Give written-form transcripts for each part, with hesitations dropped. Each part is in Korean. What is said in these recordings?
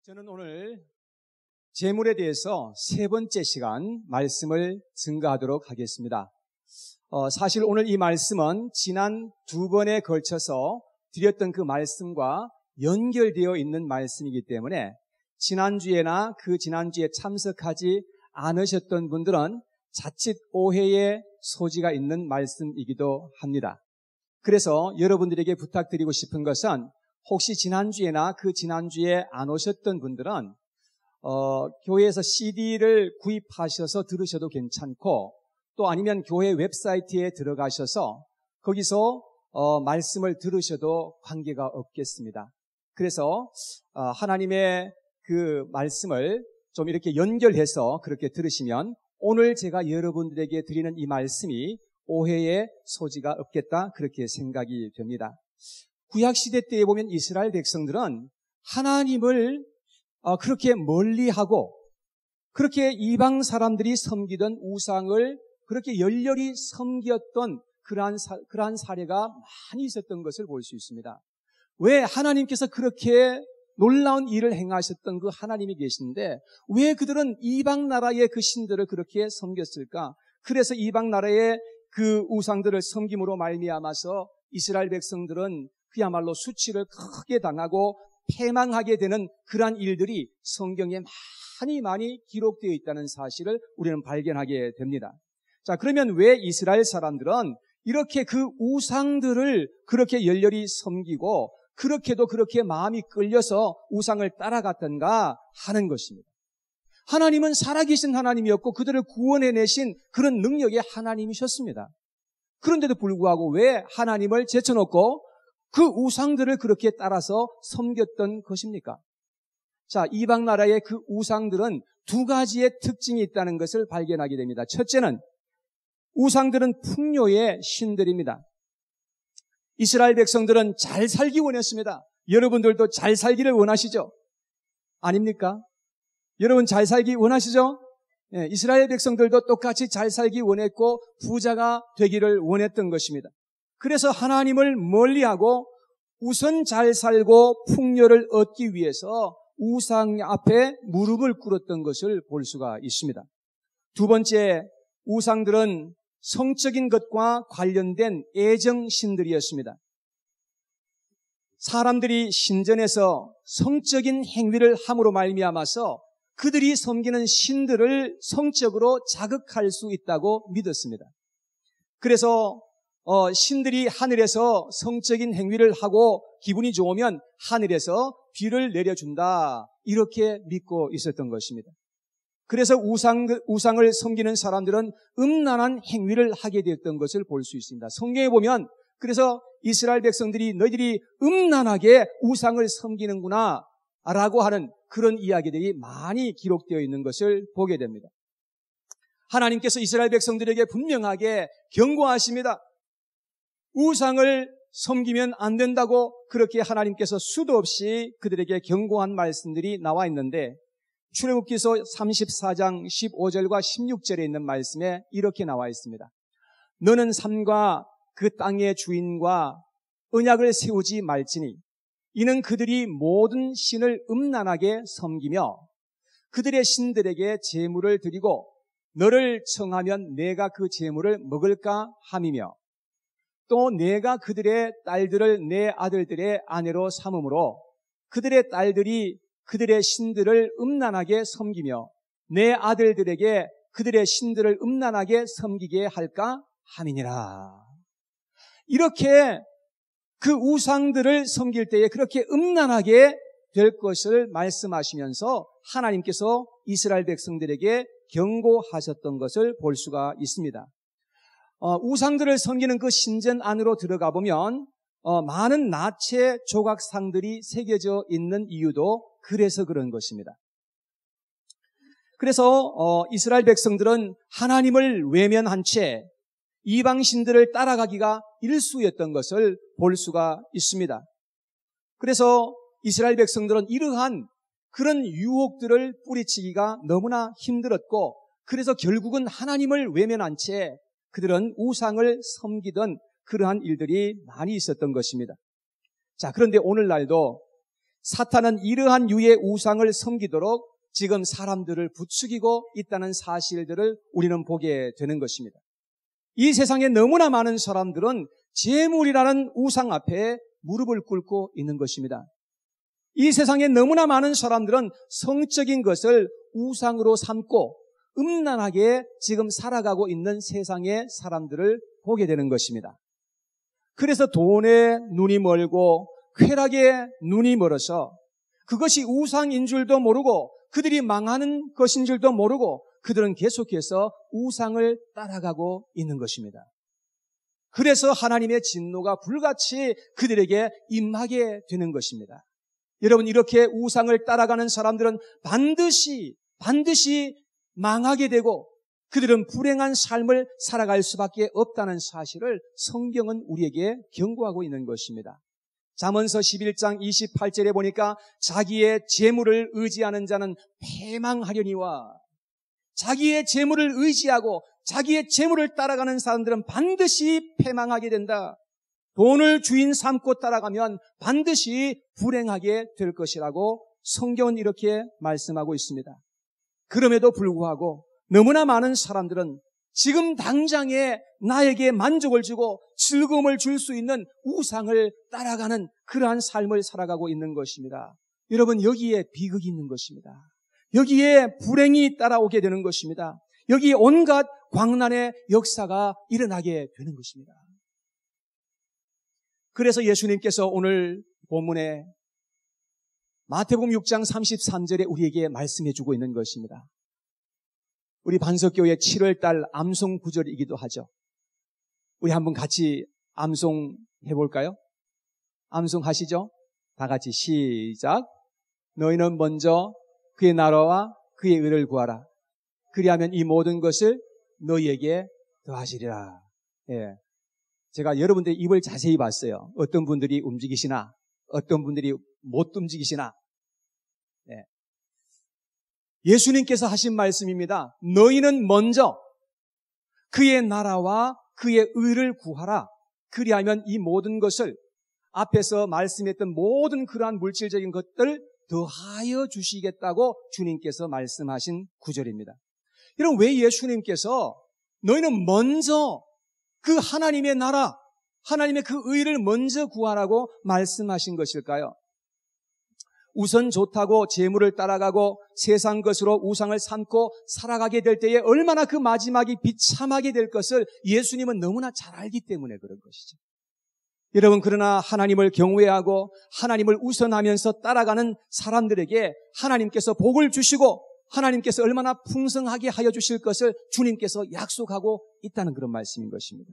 저는 오늘 재물에 대해서 세 번째 시간 말씀을 증거하도록 하겠습니다. 사실 오늘 이 말씀은 지난 두 번에 걸쳐서 드렸던 그 말씀과 연결되어 있는 말씀이기 때문에 지난주에나 그 지난주에 참석하지 않으셨던 분들은 자칫 오해의 소지가 있는 말씀이기도 합니다. 그래서 여러분들에게 부탁드리고 싶은 것은 혹시 지난주에나 그 지난주에 안 오셨던 분들은 교회에서 CD를 구입하셔서 들으셔도 괜찮고, 또 아니면 교회 웹사이트에 들어가셔서 거기서 말씀을 들으셔도 관계가 없겠습니다. 그래서 하나님의 그 말씀을 좀 이렇게 연결해서 그렇게 들으시면 오늘 제가 여러분들에게 드리는 이 말씀이 오해의 소지가 없겠다, 그렇게 생각이 됩니다. 구약시대 때에 보면 이스라엘 백성들은 하나님을 그렇게 멀리하고 그렇게 이방 사람들이 섬기던 우상을 그렇게 열렬히 섬겼던 그러한 사례가 많이 있었던 것을 볼 수 있습니다. 왜 하나님께서 그렇게 놀라운 일을 행하셨던 그 하나님이 계신데 왜 그들은 이방 나라의 그 신들을 그렇게 섬겼을까? 그래서 이방 나라의 그 우상들을 섬김으로 말미암아서 이스라엘 백성들은 그야말로 수치를 크게 당하고 패망하게 되는 그러한 일들이 성경에 많이 기록되어 있다는 사실을 우리는 발견하게 됩니다. 자, 그러면 왜 이스라엘 사람들은 이렇게 그 우상들을 그렇게 열렬히 섬기고 그렇게도 그렇게 마음이 끌려서 우상을 따라갔던가 하는 것입니다. 하나님은 살아계신 하나님이었고 그들을 구원해내신 그런 능력의 하나님이셨습니다. 그런데도 불구하고 왜 하나님을 제쳐놓고 그 우상들을 그렇게 따라서 섬겼던 것입니까? 자, 이방 나라의 그 우상들은 두 가지의 특징이 있다는 것을 발견하게 됩니다. 첫째는 우상들은 풍요의 신들입니다. 이스라엘 백성들은 잘 살기 원했습니다. 여러분들도 잘 살기를 원하시죠? 아닙니까? 여러분 잘 살기 원하시죠? 예, 이스라엘 백성들도 똑같이 잘 살기 원했고 부자가 되기를 원했던 것입니다. 그래서 하나님을 멀리하고 우선 잘 살고 풍요를 얻기 위해서 우상 앞에 무릎을 꿇었던 것을 볼 수가 있습니다. 두 번째, 우상들은 성적인 것과 관련된 애정신들이었습니다. 사람들이 신전에서 성적인 행위를 함으로 말미암아서 그들이 섬기는 신들을 성적으로 자극할 수 있다고 믿었습니다. 그래서 신들이 하늘에서 성적인 행위를 하고 기분이 좋으면 하늘에서 비를 내려준다, 이렇게 믿고 있었던 것입니다. 그래서 우상을 섬기는 사람들은 음란한 행위를 하게 되었던 것을 볼 수 있습니다. 성경에 보면 그래서 이스라엘 백성들이 너희들이 음란하게 우상을 섬기는구나 라고 하는 그런 이야기들이 많이 기록되어 있는 것을 보게 됩니다. 하나님께서 이스라엘 백성들에게 분명하게 경고하십니다. 우상을 섬기면 안 된다고 그렇게 하나님께서 수도 없이 그들에게 경고한 말씀들이 나와 있는데 출애굽기서 34장 15절과 16절에 있는 말씀에 이렇게 나와 있습니다. 너는 삶과 그 땅의 주인과 언약을 세우지 말지니 이는 그들이 모든 신을 음란하게 섬기며 그들의 신들에게 제물을 드리고 너를 청하면 내가 그 제물을 먹을까 함이며 또 내가 그들의 딸들을 내 아들들의 아내로 삼음으로 그들의 딸들이 그들의 신들을 음란하게 섬기며 내 아들들에게 그들의 신들을 음란하게 섬기게 할까 함이니라. 이렇게 그 우상들을 섬길 때에 그렇게 음란하게 될 것을 말씀하시면서 하나님께서 이스라엘 백성들에게 경고하셨던 것을 볼 수가 있습니다. 우상들을 섬기는 그 신전 안으로 들어가 보면 많은 나체 조각상들이 새겨져 있는 이유도 그래서 그런 것입니다. 그래서 이스라엘 백성들은 하나님을 외면한 채 이방 신들을 따라가기가 일쑤였던 것을 볼 수가 있습니다. 그래서 이스라엘 백성들은 이러한 그런 유혹들을 뿌리치기가 너무나 힘들었고 그래서 결국은 하나님을 외면한 채 그들은 우상을 섬기던 그러한 일들이 많이 있었던 것입니다. 자, 그런데 오늘날도 사탄은 이러한 유의 우상을 섬기도록 지금 사람들을 부추기고 있다는 사실들을 우리는 보게 되는 것입니다. 이 세상에 너무나 많은 사람들은 재물이라는 우상 앞에 무릎을 꿇고 있는 것입니다. 이 세상에 너무나 많은 사람들은 성적인 것을 우상으로 삼고 음란하게 지금 살아가고 있는 세상의 사람들을 보게 되는 것입니다. 그래서 돈에 눈이 멀고 쾌락에 눈이 멀어서 그것이 우상인 줄도 모르고 그들이 망하는 것인 줄도 모르고 그들은 계속해서 우상을 따라가고 있는 것입니다. 그래서 하나님의 진노가 불같이 그들에게 임하게 되는 것입니다. 여러분, 이렇게 우상을 따라가는 사람들은 반드시 망하게 되고 그들은 불행한 삶을 살아갈 수밖에 없다는 사실을 성경은 우리에게 경고하고 있는 것입니다. 잠언서 11장 28절에 보니까 자기의 재물을 의지하는 자는 패망하려니와, 자기의 재물을 의지하고 자기의 재물을 따라가는 사람들은 반드시 패망하게 된다. 돈을 주인 삼고 따라가면 반드시 불행하게 될 것이라고 성경은 이렇게 말씀하고 있습니다. 그럼에도 불구하고 너무나 많은 사람들은 지금 당장에 나에게 만족을 주고 즐거움을 줄 수 있는 우상을 따라가는 그러한 삶을 살아가고 있는 것입니다. 여러분, 여기에 비극이 있는 것입니다. 여기에 불행이 따라오게 되는 것입니다. 여기에 온갖 광난의 역사가 일어나게 되는 것입니다. 그래서 예수님께서 오늘 본문에 마태복음 6장 33절에 우리에게 말씀해 주고 있는 것입니다. 우리 반석교회 7월달 암송 구절이기도 하죠. 우리 한번 같이 암송해 볼까요? 암송하시죠? 다 같이 시작. 너희는 먼저 그의 나라와 그의 의를 구하라. 그리하면 이 모든 것을 너희에게 더하시리라. 예. 제가 여러분들의 입을 자세히 봤어요. 어떤 분들이 움직이시나, 어떤 분들이 못 움직이시나. 예. 예수님께서 하신 말씀입니다. 너희는 먼저 그의 나라와 그의 의를 구하라. 그리하면 이 모든 것을, 앞에서 말씀했던 모든 그러한 물질적인 것들 더하여 주시겠다고 주님께서 말씀하신 구절입니다. 여러분, 왜 예수님께서 너희는 먼저 그 하나님의 나라, 하나님의 그 의를 먼저 구하라고 말씀하신 것일까요? 우선 좋다고 재물을 따라가고 세상 것으로 우상을 삼고 살아가게 될 때에 얼마나 그 마지막이 비참하게 될 것을 예수님은 너무나 잘 알기 때문에 그런 것이죠. 여러분, 그러나 하나님을 경외하고 하나님을 우선하면서 따라가는 사람들에게 하나님께서 복을 주시고 하나님께서 얼마나 풍성하게 하여 주실 것을 주님께서 약속하고 있다는 그런 말씀인 것입니다.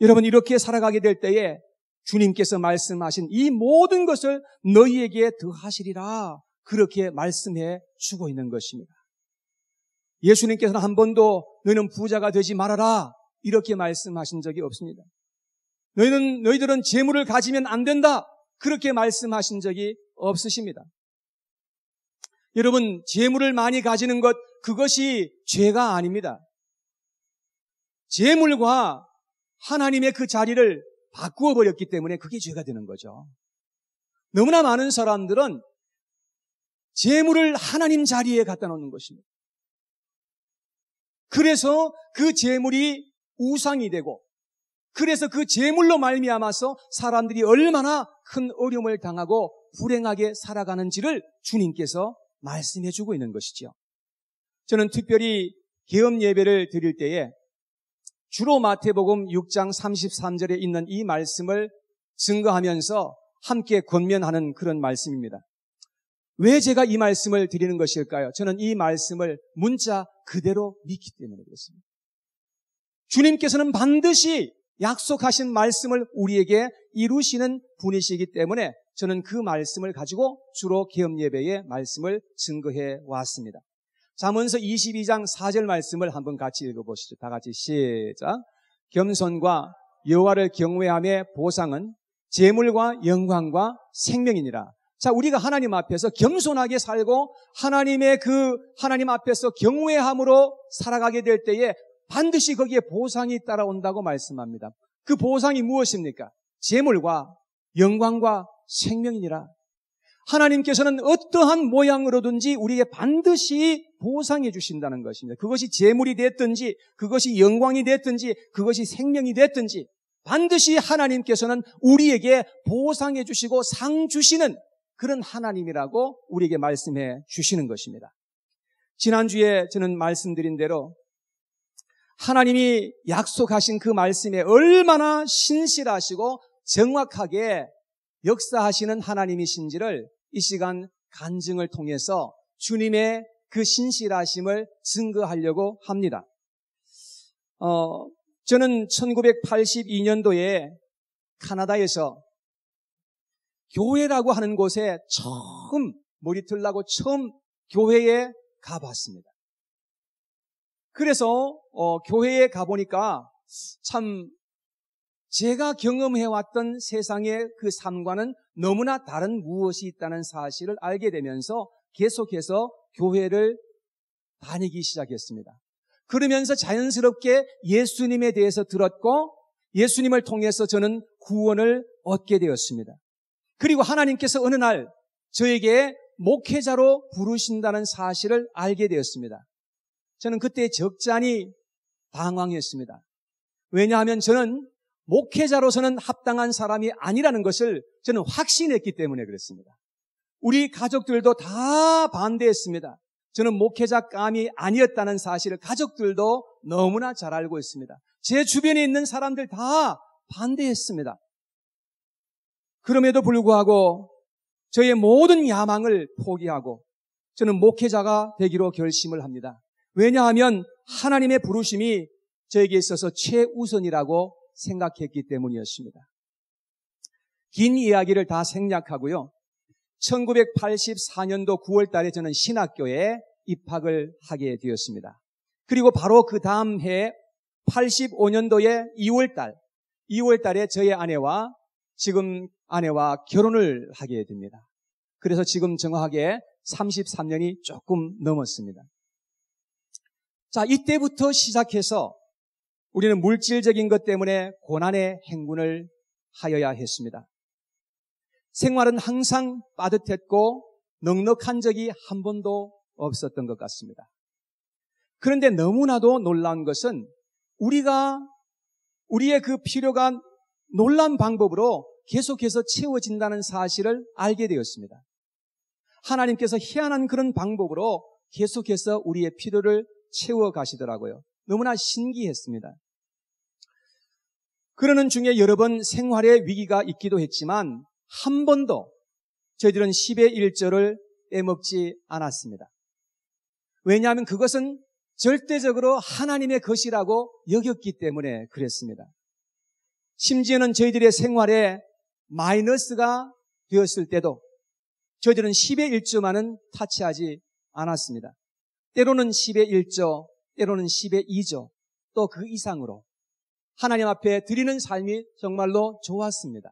여러분, 이렇게 살아가게 될 때에 주님께서 말씀하신 이 모든 것을 너희에게 더하시리라, 그렇게 말씀해 주고 있는 것입니다. 예수님께서는 한 번도 너희는 부자가 되지 말아라 이렇게 말씀하신 적이 없습니다. 너희들은 재물을 가지면 안 된다 그렇게 말씀하신 적이 없으십니다. 여러분, 재물을 많이 가지는 것, 그것이 죄가 아닙니다. 재물과 하나님의 그 자리를 바꾸어 버렸기 때문에 그게 죄가 되는 거죠. 너무나 많은 사람들은 재물을 하나님 자리에 갖다 놓는 것입니다. 그래서 그 재물이 우상이 되고, 그래서 그 재물로 말미암아서 사람들이 얼마나 큰 어려움을 당하고 불행하게 살아가는지를 주님께서 말씀해 주고 있는 것이죠. 저는 특별히 개업 예배를 드릴 때에 주로 마태복음 6장 33절에 있는 이 말씀을 증거하면서 함께 권면하는 그런 말씀입니다. 왜 제가 이 말씀을 드리는 것일까요? 저는 이 말씀을 문자 그대로 믿기 때문에 그렇습니다. 주님께서는 반드시 약속하신 말씀을 우리에게 이루시는 분이시기 때문에 저는 그 말씀을 가지고 주로 개업 예배의 말씀을 증거해 왔습니다. 잠언서 22장 4절 말씀을 한번 같이 읽어보시죠. 다 같이 시작. 겸손과 여호와를 경외함의 보상은 재물과 영광과 생명이니라. 자, 우리가 하나님 앞에서 겸손하게 살고 하나님 앞에서 경외함으로 살아가게 될 때에 반드시 거기에 보상이 따라온다고 말씀합니다. 그 보상이 무엇입니까? 재물과 영광과 생명이니라. 하나님께서는 어떠한 모양으로든지 우리에게 반드시 보상해 주신다는 것입니다. 그것이 재물이 됐든지, 그것이 영광이 됐든지, 그것이 생명이 됐든지 반드시 하나님께서는 우리에게 보상해 주시고 상 주시는 그런 하나님이라고 우리에게 말씀해 주시는 것입니다. 지난주에 저는 말씀드린 대로 하나님이 약속하신 그 말씀에 얼마나 신실하시고 정확하게 역사하시는 하나님이신지를 이 시간 간증을 통해서 주님의 그 신실하심을 증거하려고 합니다. 저는 1982년도에 카나다에서 교회라고 하는 곳에 처음 머리털 나고 처음 교회에 가봤습니다. 그래서 교회에 가보니까 참 제가 경험해왔던 세상의 그 삶과는 너무나 다른 무엇이 있다는 사실을 알게 되면서 계속해서 교회를 다니기 시작했습니다. 그러면서 자연스럽게 예수님에 대해서 들었고 예수님을 통해서 저는 구원을 얻게 되었습니다. 그리고 하나님께서 어느 날 저에게 목회자로 부르신다는 사실을 알게 되었습니다. 저는 그때 적잖이 당황했습니다. 왜냐하면 저는 목회자로서는 합당한 사람이 아니라는 것을 저는 확신했기 때문에 그랬습니다. 우리 가족들도 다 반대했습니다. 저는 목회자감이 아니었다는 사실을 가족들도 너무나 잘 알고 있습니다. 제 주변에 있는 사람들 다 반대했습니다. 그럼에도 불구하고 저의 모든 야망을 포기하고 저는 목회자가 되기로 결심을 합니다. 왜냐하면 하나님의 부르심이 저에게 있어서 최우선이라고 생각했기 때문이었습니다. 긴 이야기를 다 생략하고요. 1984년도 9월 달에 저는 신학교에 입학을 하게 되었습니다. 그리고 바로 그 다음 해 85년도에 2월 달에 저의 아내와 지금 아내와 결혼을 하게 됩니다. 그래서 지금 정확하게 33년이 조금 넘었습니다. 자, 이때부터 시작해서 우리는 물질적인 것 때문에 고난의 행군을 하여야 했습니다. 생활은 항상 빠듯했고 넉넉한 적이 한 번도 없었던 것 같습니다. 그런데 너무나도 놀라운 것은 우리의 그 필요가 놀라운 방법으로 계속해서 채워진다는 사실을 알게 되었습니다. 하나님께서 희한한 그런 방법으로 계속해서 우리의 필요를 채워가시더라고요. 너무나 신기했습니다. 그러는 중에 여러 번 생활의 위기가 있기도 했지만 한 번도 저희들은 10의 1조를 빼먹지 않았습니다. 왜냐하면 그것은 절대적으로 하나님의 것이라고 여겼기 때문에 그랬습니다. 심지어는 저희들의 생활에 마이너스가 되었을 때도 저희들은 10의 1조만은 타치하지 않았습니다. 때로는 10의 1조, 때로는 10의 2조, 또 그 이상으로 하나님 앞에 드리는 삶이 정말로 좋았습니다.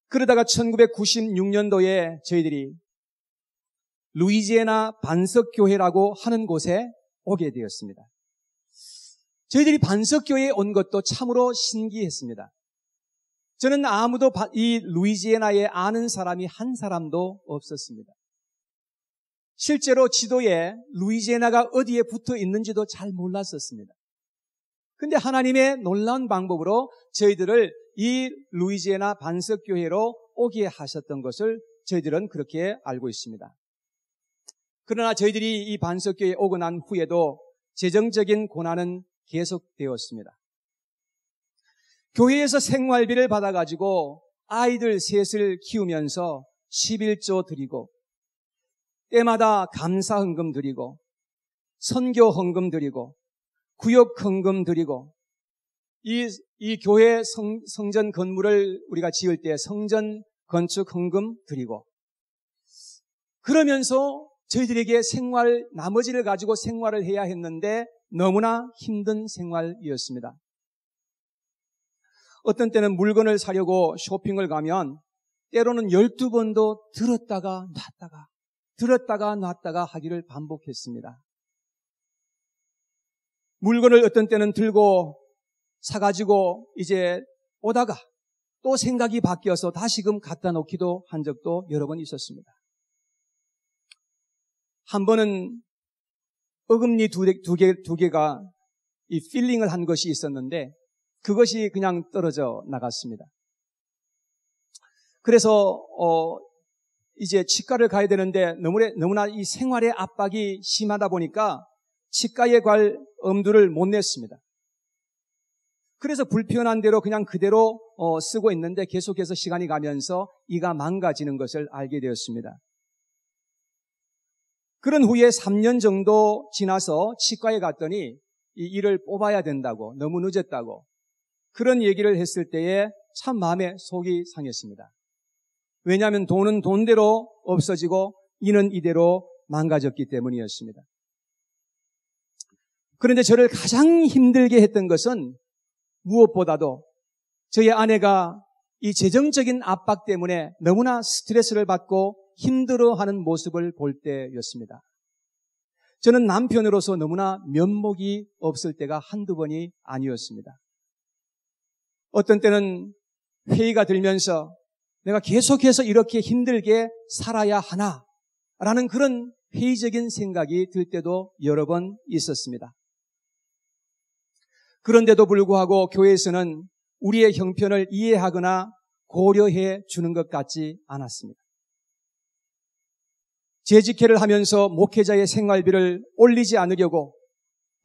그러다가 1996년도에 저희들이 루이지애나 반석교회라고 하는 곳에 오게 되었습니다. 저희들이 반석교회에 온 것도 참으로 신기했습니다. 저는 아무도 이 루이지애나에 아는 사람이 한 사람도 없었습니다. 실제로 지도에 루이지애나가 어디에 붙어 있는지도 잘 몰랐었습니다. 근데 하나님의 놀라운 방법으로 저희들을 이 루이지애나 반석교회로 오게 하셨던 것을 저희들은 그렇게 알고 있습니다. 그러나 저희들이 이 반석교회에 오고 난 후에도 재정적인 고난은 계속되었습니다. 교회에서 생활비를 받아가지고 아이들 셋을 키우면서 11조 드리고 때마다 감사 헌금 드리고 선교 헌금 드리고 구역 헌금 드리고 이 교회 성전 건물을 우리가 지을 때 성전 건축 헌금 드리고 그러면서 저희들에게 나머지를 가지고 생활을 해야 했는데 너무나 힘든 생활이었습니다. 어떤 때는 물건을 사려고 쇼핑을 가면 때로는 12번도 들었다가 놨다가 하기를 반복했습니다. 물건을 어떤 때는 들고 사가지고 이제 오다가 또 생각이 바뀌어서 다시금 갖다 놓기도 한 적도 여러 번 있었습니다. 한 번은 어금니 두 개가 이 필링을 한 것이 있었는데 그것이 그냥 떨어져 나갔습니다. 그래서 이제 치과를 가야 되는데 너무나 이 생활의 압박이 심하다 보니까 치과에 갈 엄두를 못 냈습니다. 그래서 불편한 대로 그냥 그대로 쓰고 있는데 계속해서 시간이 가면서 이가 망가지는 것을 알게 되었습니다. 그런 후에 3년 정도 지나서 치과에 갔더니 이 이를 뽑아야 된다고, 너무 늦었다고 그런 얘기를 했을 때에 참 마음에 속이 상했습니다. 왜냐하면 돈은 돈대로 없어지고 이는 이대로 망가졌기 때문이었습니다. 그런데 저를 가장 힘들게 했던 것은 무엇보다도 저희 아내가 이 재정적인 압박 때문에 너무나 스트레스를 받고 힘들어하는 모습을 볼 때였습니다. 저는 남편으로서 너무나 면목이 없을 때가 한두 번이 아니었습니다. 어떤 때는 회의가 들면서 내가 계속해서 이렇게 힘들게 살아야 하나라는 그런 회의적인 생각이 들 때도 여러 번 있었습니다. 그런데도 불구하고 교회에서는 우리의 형편을 이해하거나 고려해 주는 것 같지 않았습니다. 재직회를 하면서 목회자의 생활비를 올리지 않으려고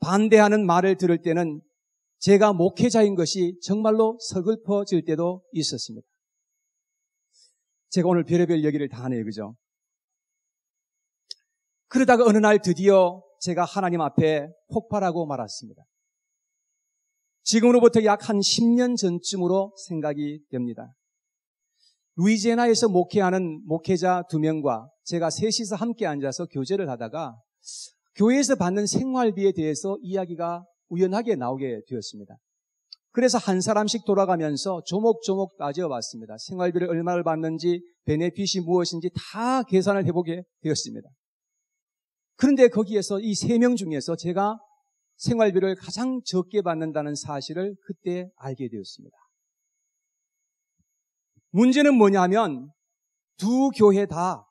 반대하는 말을 들을 때는 제가 목회자인 것이 정말로 서글퍼질 때도 있었습니다. 제가 오늘 별의별 얘기를 다 하네요, 그죠? 그러다가 어느 날 드디어 제가 하나님 앞에 폭발하고 말았습니다. 지금으로부터 약 한 10년 전쯤으로 생각이 됩니다. 루이지애나에서 목회하는 목회자 2명과 제가 셋이서 함께 앉아서 교제를 하다가 교회에서 받는 생활비에 대해서 이야기가 우연하게 나오게 되었습니다. 그래서 한 사람씩 돌아가면서 조목조목 따져봤습니다. 생활비를 얼마를 받는지, 베네핏이 무엇인지 다 계산을 해보게 되었습니다. 그런데 거기에서 이 3명 중에서 제가 생활비를 가장 적게 받는다는 사실을 그때 알게 되었습니다. 문제는 뭐냐면 두 교회 다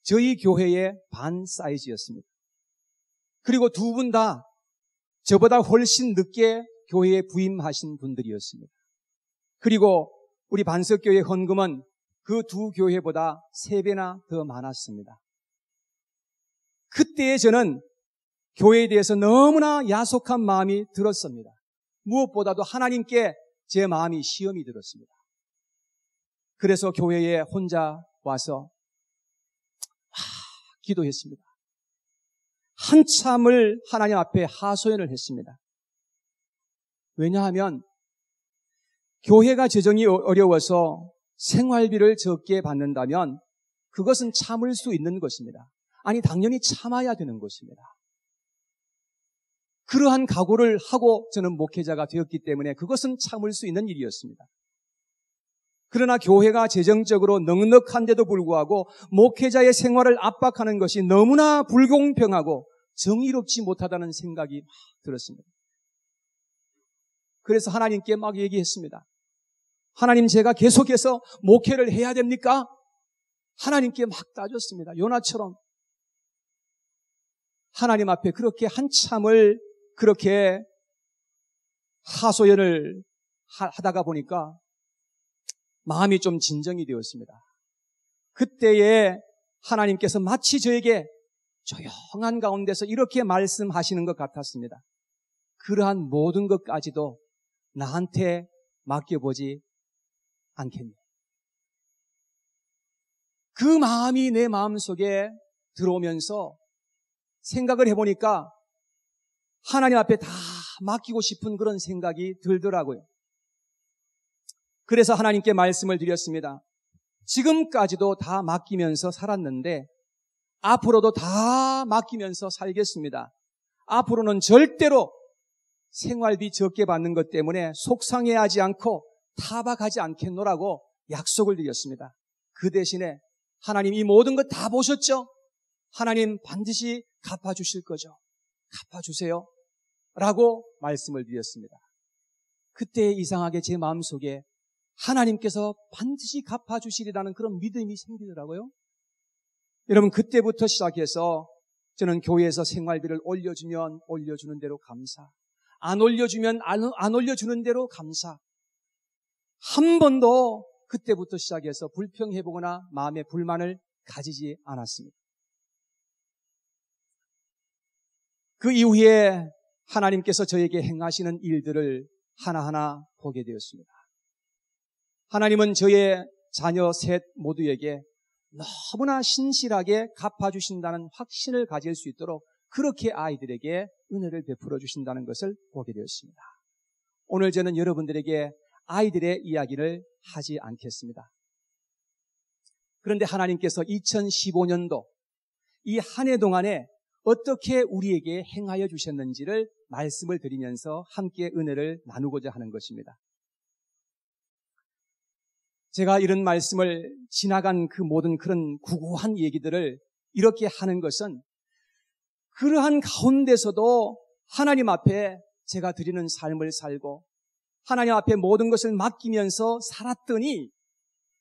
저희 교회의 반 사이즈였습니다. 그리고 두 분 다 저보다 훨씬 늦게 교회에 부임하신 분들이었습니다. 그리고 우리 반석교회 헌금은 그 두 교회보다 3배나 더 많았습니다. 그때에 저는 교회에 대해서 너무나 야속한 마음이 들었습니다. 무엇보다도 하나님께 제 마음이 시험이 들었습니다. 그래서 교회에 혼자 와서 기도했습니다. 한참을 하나님 앞에 하소연을 했습니다. 왜냐하면 교회가 재정이 어려워서 생활비를 적게 받는다면 그것은 참을 수 있는 것입니다. 아니, 당연히 참아야 되는 것입니다. 그러한 각오를 하고 저는 목회자가 되었기 때문에 그것은 참을 수 있는 일이었습니다. 그러나 교회가 재정적으로 넉넉한데도 불구하고 목회자의 생활을 압박하는 것이 너무나 불공평하고 정의롭지 못하다는 생각이 막 들었습니다. 그래서 하나님께 막 얘기했습니다. 하나님, 제가 계속해서 목회를 해야 됩니까? 하나님께 막 따졌습니다. 요나처럼. 하나님 앞에 그렇게 한참을 그렇게 하소연을 하다가 보니까 마음이 좀 진정이 되었습니다. 그때에 하나님께서 마치 저에게 조용한 가운데서 이렇게 말씀하시는 것 같았습니다. 그러한 모든 것까지도 나한테 맡겨보지 않겠니? 그 마음이 내 마음속에 들어오면서 생각을 해보니까 하나님 앞에 다 맡기고 싶은 그런 생각이 들더라고요. 그래서 하나님께 말씀을 드렸습니다. 지금까지도 다 맡기면서 살았는데 앞으로도 다 맡기면서 살겠습니다. 앞으로는 절대로 생활비 적게 받는 것 때문에 속상해하지 않고 타박하지 않겠노라고 약속을 드렸습니다. 그 대신에 하나님 이 모든 것 다 보셨죠? 하나님 반드시 갚아주실 거죠. 갚아주세요. 라고 말씀을 드렸습니다. 그때 이상하게 제 마음속에 하나님께서 반드시 갚아주시리라는 그런 믿음이 생기더라고요. 여러분, 그때부터 시작해서 저는 교회에서 생활비를 올려주면 올려주는 대로 감사, 안 올려주면 안 올려주는 대로 감사. 한 번도 그때부터 시작해서 불평해보거나 마음의 불만을 가지지 않았습니다. 그 이후에 하나님께서 저에게 행하시는 일들을 하나하나 보게 되었습니다. 하나님은 저의 자녀 셋 모두에게 너무나 신실하게 갚아주신다는 확신을 가질 수 있도록 그렇게 아이들에게 은혜를 베풀어 주신다는 것을 보게 되었습니다. 오늘 저는 여러분들에게 아이들의 이야기를 하지 않겠습니다. 그런데 하나님께서 2015년도 이 한 해 동안에 어떻게 우리에게 행하여 주셨는지를 말씀을 드리면서 함께 은혜를 나누고자 하는 것입니다. 제가 이런 말씀을 지나간 그 모든 그런 구구한 얘기들을 이렇게 하는 것은 그러한 가운데서도 하나님 앞에 제가 드리는 삶을 살고 하나님 앞에 모든 것을 맡기면서 살았더니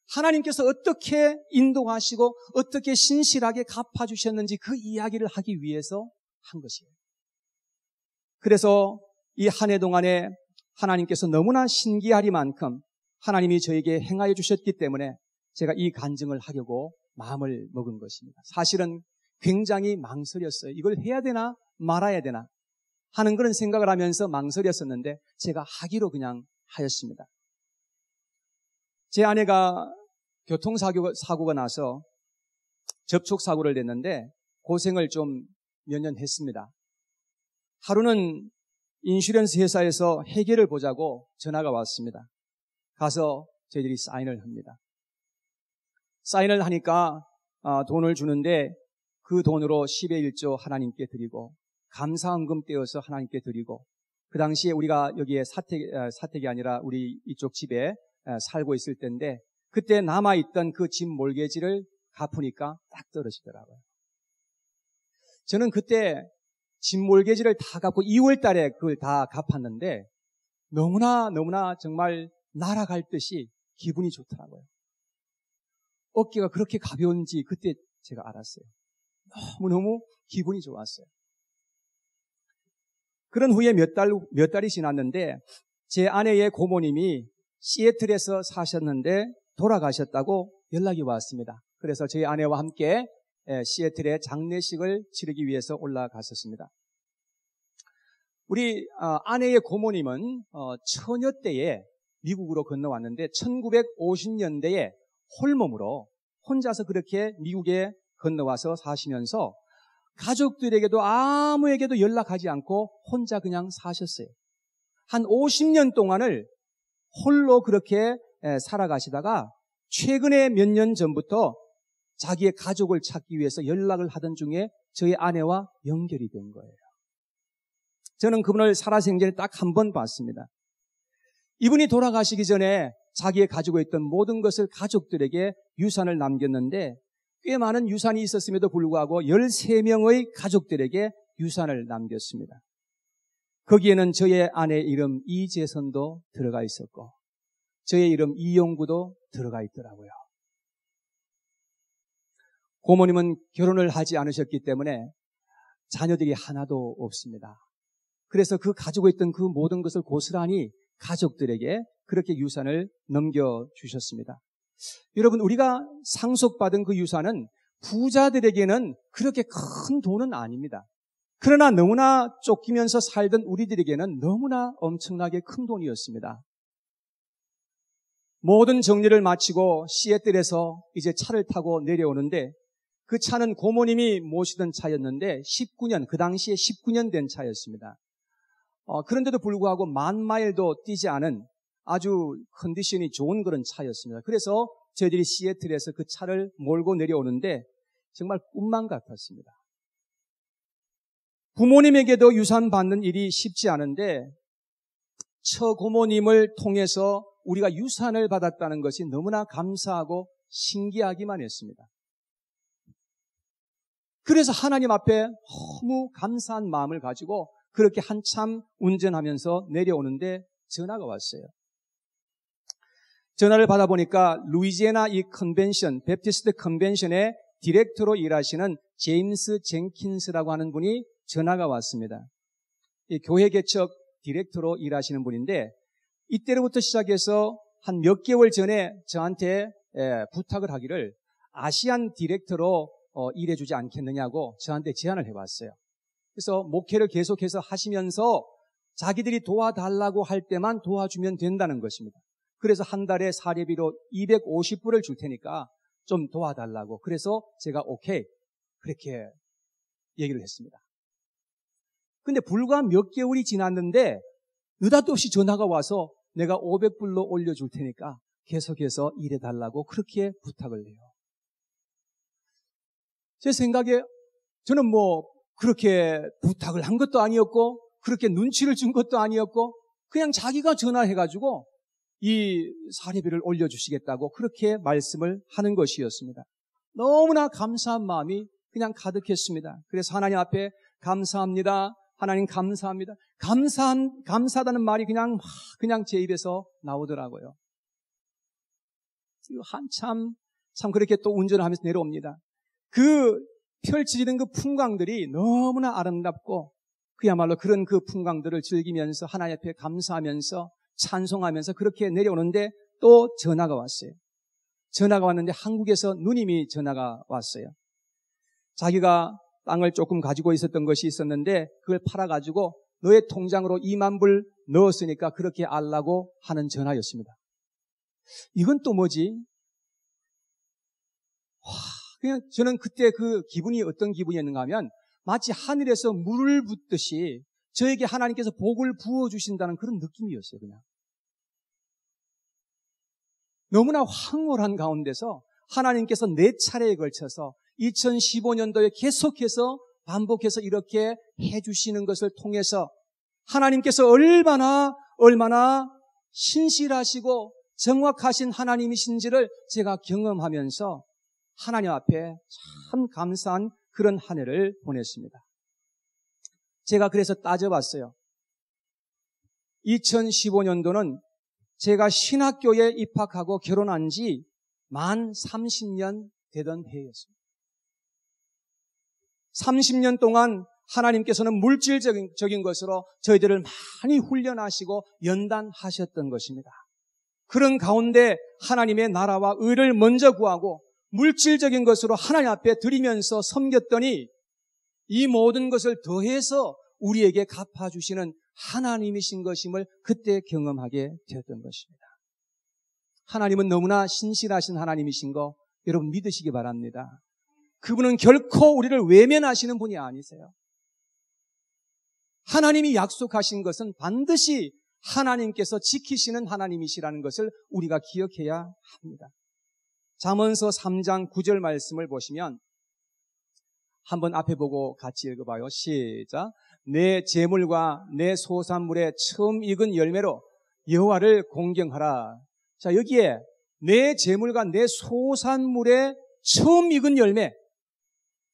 하나님께서 어떻게 인도하시고 어떻게 신실하게 갚아주셨는지 그 이야기를 하기 위해서 한 것이에요. 그래서 이 한 해 동안에 하나님께서 너무나 신기하리만큼 하나님이 저에게 행하여 주셨기 때문에 제가 이 간증을 하려고 마음을 먹은 것입니다. 사실은 굉장히 망설였어요. 이걸 해야 되나 말아야 되나 하는 그런 생각을 하면서 망설였었는데 제가 하기로 그냥 하였습니다. 제 아내가 교통사고가 나서 접촉사고를 냈는데 고생을 좀 몇 년 했습니다. 하루는 인슈런스 회사에서 해결을 보자고 전화가 왔습니다. 가서 저희들이 사인을 합니다. 사인을 하니까 돈을 주는데 그 돈으로 10의 1조 하나님께 드리고 감사헌금 떼어서 하나님께 드리고 그 당시에 우리가 여기에 사택이 아니라 우리 이쪽 집에 살고 있을 때인데 그때 남아있던 그 집 몰개지를 갚으니까 딱 떨어지더라고요. 저는 그때 집 몰개지를 다 갚고 2월 달에 그걸 다 갚았는데 너무나 정말 날아갈 듯이 기분이 좋더라고요. 어깨가 그렇게 가벼운지 그때 제가 알았어요. 너무너무 기분이 좋았어요. 그런 후에 몇 달이 지났는데 제 아내의 고모님이 시애틀에서 사셨는데 돌아가셨다고 연락이 왔습니다. 그래서 저희 아내와 함께 시애틀에 장례식을 치르기 위해서 올라갔었습니다. 우리 아내의 고모님은 처녀 때에 미국으로 건너왔는데 1950년대에 홀몸으로 혼자서 그렇게 미국에 건너와서 사시면서 가족들에게도 아무에게도 연락하지 않고 혼자 그냥 사셨어요. 한 50년 동안을 홀로 그렇게 살아가시다가 최근에 몇 년 전부터 자기의 가족을 찾기 위해서 연락을 하던 중에 저희 아내와 연결이 된 거예요. 저는 그분을 살아생전에 딱 한 번 봤습니다. 이분이 돌아가시기 전에 자기의 가지고 있던 모든 것을 가족들에게 유산을 남겼는데 꽤 많은 유산이 있었음에도 불구하고 13명의 가족들에게 유산을 남겼습니다. 거기에는 저의 아내 이름 이재선도 들어가 있었고 저의 이름 이용구도 들어가 있더라고요. 고모님은 결혼을 하지 않으셨기 때문에 자녀들이 하나도 없습니다. 그래서 그 가지고 있던 그 모든 것을 고스란히 가족들에게 그렇게 유산을 넘겨주셨습니다. 여러분, 우리가 상속받은 그 유산은 부자들에게는 그렇게 큰 돈은 아닙니다. 그러나 너무나 쫓기면서 살던 우리들에게는 너무나 엄청나게 큰 돈이었습니다. 모든 정리를 마치고 시애틀에서 이제 차를 타고 내려오는데 그 차는 고모님이 모시던 차였는데 그 당시에 19년 된 차였습니다. 그런데도 불구하고 10,000마일도 뛰지 않은 아주 컨디션이 좋은 그런 차였습니다. 그래서 저희들이 시애틀에서 그 차를 몰고 내려오는데 정말 꿈만 같았습니다. 부모님에게도 유산 받는 일이 쉽지 않은데 처고모님을 통해서 우리가 유산을 받았다는 것이 너무나 감사하고 신기하기만 했습니다. 그래서 하나님 앞에 너무 감사한 마음을 가지고 그렇게 한참 운전하면서 내려오는데 전화가 왔어요. 전화를 받아보니까 루이지애나 이 컨벤션, 베프티스트 컨벤션의 디렉터로 일하시는 제임스 젠킨스라고 하는 분이 전화가 왔습니다. 이 교회 개척 디렉터로 일하시는 분인데 이때로부터 시작해서 한 몇 개월 전에 저한테 부탁을 하기를 아시안 디렉터로 일해주지 않겠느냐고 저한테 제안을 해봤어요. 그래서 목회를 계속해서 하시면서 자기들이 도와달라고 할 때만 도와주면 된다는 것입니다. 그래서 한 달에 사례비로 250불을 줄 테니까 좀 도와달라고. 그래서 제가 오케이 그렇게 얘기를 했습니다. 근데 불과 몇 개월이 지났는데 느닷없이 전화가 와서 내가 500불로 올려줄 테니까 계속해서 일해달라고 그렇게 부탁을 해요. 제 생각에 저는 그렇게 부탁을 한 것도 아니었고 그렇게 눈치를 준 것도 아니었고 그냥 자기가 전화해가지고 이 사례비를 올려주시겠다고 그렇게 말씀을 하는 것이었습니다. 너무나 감사한 마음이 그냥 가득했습니다. 그래서 하나님 앞에 감사합니다. 하나님 감사합니다. 감사하다는 말이 그냥 제 입에서 나오더라고요. 한참 그렇게 또 운전을 하면서 내려옵니다. 그 펼쳐지는 그 풍광들이 너무나 아름답고 그야말로 그런 그 풍광들을 즐기면서 하나님 앞에 감사하면서 찬송하면서 그렇게 내려오는데 또 전화가 왔어요. 전화가 왔는데 한국에서 누님이 전화가 왔어요. 자기가 땅을 조금 가지고 있었던 것이 있었는데 그걸 팔아가지고 너의 통장으로 2만 불 넣었으니까 그렇게 알라고 하는 전화였습니다. 이건 또 뭐지? 그냥 저는 그때 그 기분이 어떤 기분이었는가 하면 마치 하늘에서 물을 붓듯이 저에게 하나님께서 복을 부어주신다는 그런 느낌이었어요. 그냥 너무나 황홀한 가운데서 하나님께서 4차례에 걸쳐서 2015년도에 계속해서 반복해서 이렇게 해주시는 것을 통해서 하나님께서 얼마나 신실하시고 정확하신 하나님이신지를 제가 경험하면서 하나님 앞에 참 감사한 그런 한 해를 보냈습니다. 제가 그래서 따져봤어요. 2015년도는 제가 신학교에 입학하고 결혼한 지 만 30년 되던 해였습니다. 30년 동안 하나님께서는 물질적인 것으로 저희들을 많이 훈련하시고 연단하셨던 것입니다. 그런 가운데 하나님의 나라와 의를 먼저 구하고 물질적인 것으로 하나님 앞에 드리면서 섬겼더니 이 모든 것을 더해서 우리에게 갚아주시는 하나님이신 것임을 그때 경험하게 되었던 것입니다. 하나님은 너무나 신실하신 하나님이신 거 여러분 믿으시기 바랍니다. 그분은 결코 우리를 외면하시는 분이 아니세요. 하나님이 약속하신 것은 반드시 하나님께서 지키시는 하나님이시라는 것을 우리가 기억해야 합니다. 잠언서 3장 9절 말씀을 보시면 한번 앞에 보고 같이 읽어봐요. 시작. 내 재물과 내 소산물의 처음 익은 열매로 여호와를 공경하라. 자, 여기에 내 재물과 내 소산물의 처음 익은 열매,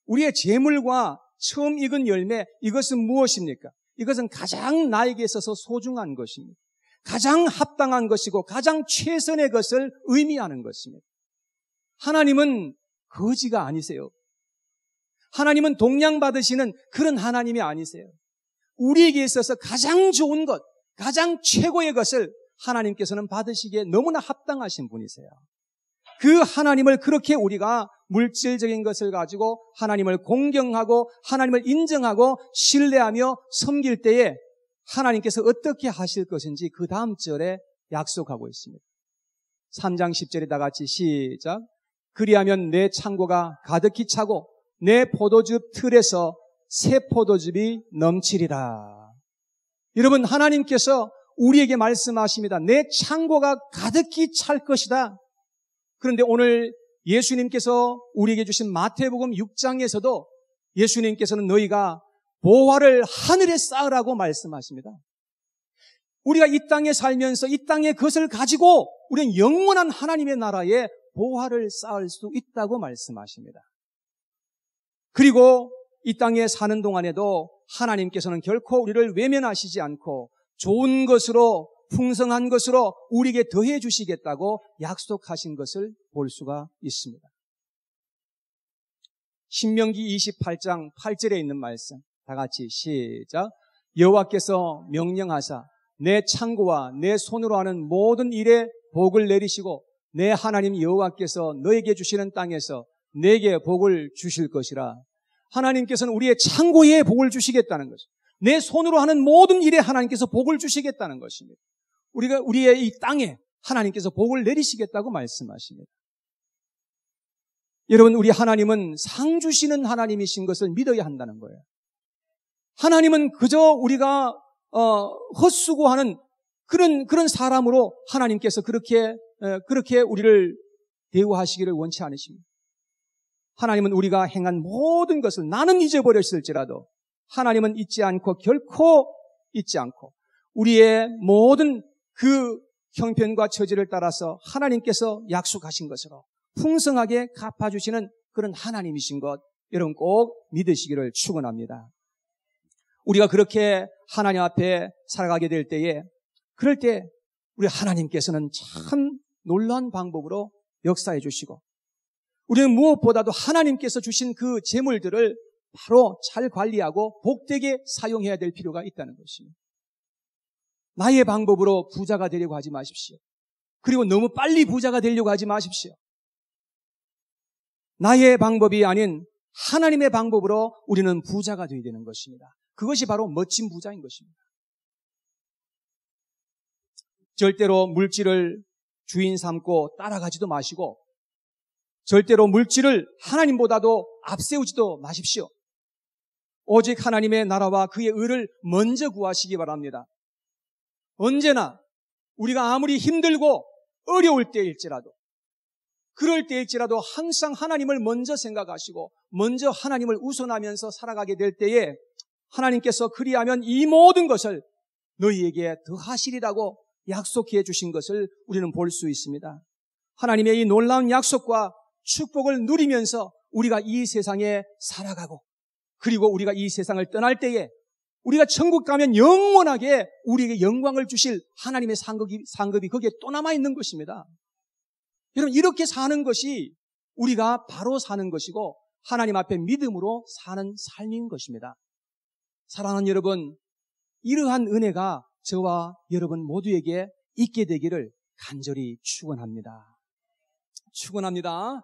우리의 재물과 처음 익은 열매, 이것은 무엇입니까? 이것은 가장 나에게 있어서 소중한 것입니다. 가장 합당한 것이고 가장 최선의 것을 의미하는 것입니다. 하나님은 거지가 아니세요. 하나님은 동양받으시는 그런 하나님이 아니세요. 우리에게 있어서 가장 좋은 것, 가장 최고의 것을 하나님께서는 받으시기에 너무나 합당하신 분이세요. 그 하나님을 그렇게 우리가 물질적인 것을 가지고 하나님을 공경하고 하나님을 인정하고 신뢰하며 섬길 때에 하나님께서 어떻게 하실 것인지 그 다음 절에 약속하고 있습니다. 3장 10절에 다 같이 시작. 그리하면 내 창고가 가득히 차고 내 포도즙 틀에서 새 포도즙이 넘치리라. 여러분, 하나님께서 우리에게 말씀하십니다. 내 창고가 가득히 찰 것이다. 그런데 오늘 예수님께서 우리에게 주신 마태복음 6장에서도 예수님께서는 너희가 보화를 하늘에 쌓으라고 말씀하십니다. 우리가 이 땅에 살면서 이 땅의 것을 가지고 우리는 영원한 하나님의 나라에 보화를 쌓을 수 있다고 말씀하십니다. 그리고 이 땅에 사는 동안에도 하나님께서는 결코 우리를 외면하시지 않고 좋은 것으로 풍성한 것으로 우리에게 더해 주시겠다고 약속하신 것을 볼 수가 있습니다. 신명기 28장 8절에 있는 말씀, 다 같이 시작. 여호와께서 명령하사 내 창고와 내 손으로 하는 모든 일에 복을 내리시고 내 하나님 여호와께서 너에게 주시는 땅에서 내게 복을 주실 것이라. 하나님께서는 우리의 창고에 복을 주시겠다는 것입니다. 내 손으로 하는 모든 일에 하나님께서 복을 주시겠다는 것입니다. 우리의 이 땅에 하나님께서 복을 내리시겠다고 말씀하십니다. 여러분, 우리 하나님은 상 주시는 하나님이신 것을 믿어야 한다는 거예요. 하나님은 그저 우리가 헛수고하는 그런 사람으로 하나님께서 그렇게 우리를 대우하시기를 원치 않으십니다. 하나님은 우리가 행한 모든 것을 나는 잊어버렸을지라도 하나님은 잊지 않고 결코 잊지 않고 우리의 모든 그 형편과 처지를 따라서 하나님께서 약속하신 것으로 풍성하게 갚아주시는 그런 하나님이신 것, 여러분 꼭 믿으시기를 축원합니다. 우리가 그렇게 하나님 앞에 살아가게 될 때에, 그럴 때 우리 하나님께서는 참 놀라운 방법으로 역사해 주시고, 우리는 무엇보다도 하나님께서 주신 그 재물들을 바로 잘 관리하고 복되게 사용해야 될 필요가 있다는 것입니다. 나의 방법으로 부자가 되려고 하지 마십시오. 그리고 너무 빨리 부자가 되려고 하지 마십시오. 나의 방법이 아닌 하나님의 방법으로 우리는 부자가 되어야 되는 것입니다. 그것이 바로 멋진 부자인 것입니다. 절대로 물질을 주인 삼고 따라가지도 마시고, 절대로 물질을 하나님보다도 앞세우지도 마십시오. 오직 하나님의 나라와 그의 의를 먼저 구하시기 바랍니다. 언제나 우리가 아무리 힘들고 어려울 때일지라도, 그럴 때일지라도 항상 하나님을 먼저 생각하시고 먼저 하나님을 우선하면서 살아가게 될 때에 하나님께서 그리하면 이 모든 것을 너희에게 더하시리라고 약속해 주신 것을 우리는 볼 수 있습니다. 하나님의 이 놀라운 약속과 축복을 누리면서 우리가 이 세상에 살아가고, 그리고 우리가 이 세상을 떠날 때에 우리가 천국 가면 영원하게 우리에게 영광을 주실 하나님의 상급이 거기에 또 남아있는 것입니다. 여러분, 이렇게 사는 것이 우리가 바로 사는 것이고 하나님 앞에 믿음으로 사는 삶인 것입니다. 사랑하는 여러분, 이러한 은혜가 저와 여러분 모두에게 있게 되기를 간절히 축원합니다. 축원합니다.